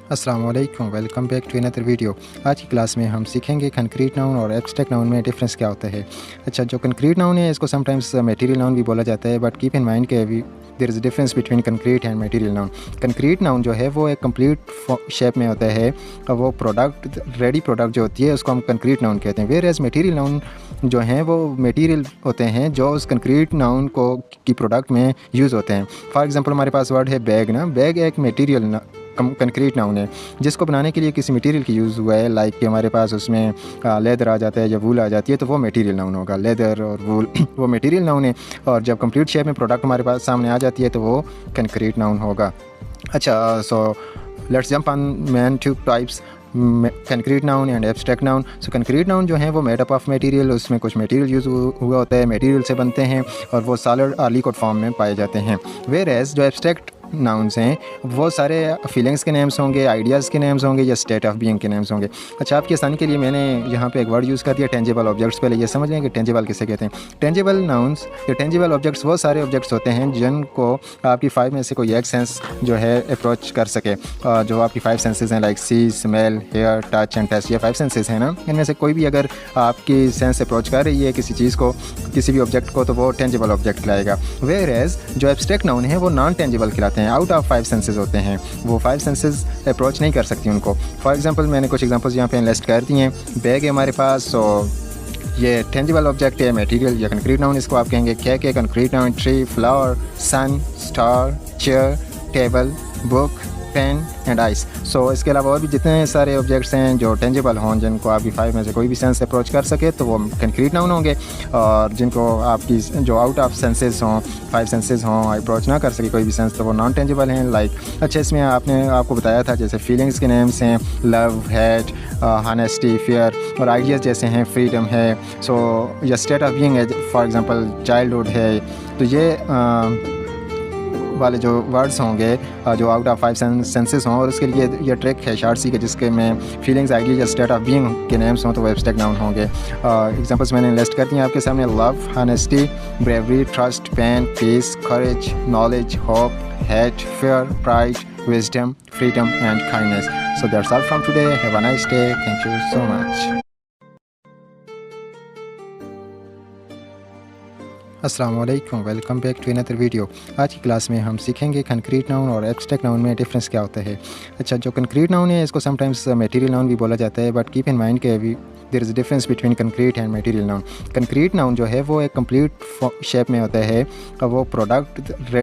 अस्सलाम वालेकुम, welcome back to another video. आज की क्लास में हम सीखेंगे कंक्रीट नाउन और एब्स्ट्रैक्ट नाउन में डिफरेंस क्या होता है। अच्छा, जो कंक्रीट नाउन है इसको समटाइम्स मटेरियल नाउन भी बोला जाता है, बट कीप इन माइंड के there is difference between concrete and material noun. Concrete noun जो है वो एक कंप्लीट शेप में होता है, वो प्रोडक्ट रेडी प्रोडक्ट जो होती है उसको हम कंक्रीट नाउन कहते हैं। वेयर एज मटेरियल नाउन जो हैं वो मटेरियल होते हैं जो उस कंक्रीट नाउन को की प्रोडक्ट में यूज़ होते हैं। फॉर एग्जांपल हमारे पास वर्ड है बैग ना, बैग एक मटेरियल कंक्रीट नाउन है जिसको बनाने के लिए किसी मटेरियल की यूज़ हुआ है। लाइक कि हमारे पास उसमें लेदर आ जाता है या वूल आ जाती है तो वो मटेरियल नाउन होगा। लेदर और वूल वो मटेरियल नाउन है, और जब कंप्लीट शेप में प्रोडक्ट हमारे पास सामने आ जाती है तो वो कंक्रीट नाउन होगा। अच्छा, so let's jump on main two types, concrete noun and abstract noun. So concrete noun जो है वो मेड अप ऑफ मटेरियल, उसमें कुछ मटेरियल यूज़ हुआ होता है, मटेरियल से बनते हैं और वो सॉलिड और लिक्विड फॉर्म में पाए जाते हैं। वेयर एज जो एब्स्ट्रैक्ट नाउन्स हैं वो सारे फीलिंग्स के नेम्स होंगे, आइडियाज़ के नेम्स होंगे या स्टेट ऑफ बीइंग के नेम्स होंगे। अच्छा, आपकी आसानी के लिए मैंने यहाँ पे एक वर्ड यूज़ कर दिया टेंजिबल ऑब्जेक्ट्स। पहले ये समझ लें कि टेंजिबल किसे कहते हैं। टेंजिबल नाउन्स या टेंजिबल ऑब्जेक्ट्स वो सारे ऑब्जेक्ट्स होते हैं जिनको आपकी 5 में से कोई एक सेंस जो है अप्रोच कर सके। जो आपकी 5 सेंसेस हैं like see, smell, hear, touch and taste, ये 5 सेंसेस हैं ना, इनमें से कोई भी अगर आपकी सेंस अप्रोच कर रही है किसी चीज़ को, किसी भी ऑब्जेक्ट को, तो वो टेंजिबल ऑब्जेक्ट लाएगा। वेयर एज जो एब्स्ट्रैक्ट नाउन है वो नॉन टेंजिबल कहलाते हैं, आउट ऑफ 5 सेंसेस होते हैं, वो 5 सेंसेस अप्रोच नहीं कर सकती उनको। फॉर एग्जांपल मैंने कुछ एग्जांपल्स यहाँ पे लिस्ट कर दी हैं। बैग है हमारे पास, सो ये टेंजिबल ऑब्जेक्ट है, मटेरियल या कंक्रीट नाउन इसको आप कहेंगे। केक है concrete noun, tree, flower, sun, star, chair, table, book, pen and ice. So इसके अलावा और भी जितने सारे ऑब्जेक्ट्स हैं जो टेंजिबल हों, जिनको आपकी 5 में से कोई भी सेंस अप्रोच कर सके तो वो कंक्रीट नाउन होंगे, और जिनको आपकी जो आउट ऑफ सेंसेस हों, 5 सेंसेस हों, अप्रोच ना कर सके कोई भी सेंस, तो वो नॉन टेंजिबल हैं। लाइक अच्छा, इसमें आपको बताया था जैसे फीलिंग्स के नेम्स हैं लव, हेट, हॉनेस्टी, फियर, और आइडियाज़ जैसे हैं फ्रीडम है। सो या स्टेट ऑफ बीइंग है, फॉर एग्जांपल चाइल्डहुड है। तो ये वाले जो वर्ड्स होंगे जो आउट ऑफ 5 सेंसेस हों, और उसके लिए ये ट्रिक है शार्ट सी के जिसके में फीलिंग्स, आइडिया या स्टेट ऑफ बीइंग के नेम्स हों तो वो एब्स्ट्रैक्ट नाउन होंगे। एग्जांपल्स मैंने लिस्ट कर दिए आपके सामने। Love, honesty, bravery, trust, pain, peace, courage, knowledge, hope, hate, fear, pride, wisdom, freedom and kindness. So that's all from today. Have a nice day. Thank you so much. अस्सलाम वालेकुम, welcome back to another video. आज की class में हम सीखेंगे concrete noun और abstract noun में difference क्या होता है। अच्छा, जो कंक्रीट नाउन है इसको समटाइम्स मटेरियल नाउन भी बोला जाता है, बट कीप इन माइंड के there is difference between concrete and material noun. Concrete noun जो है वो एक कंप्लीट शेप में होता है, वो प्रोडक्ट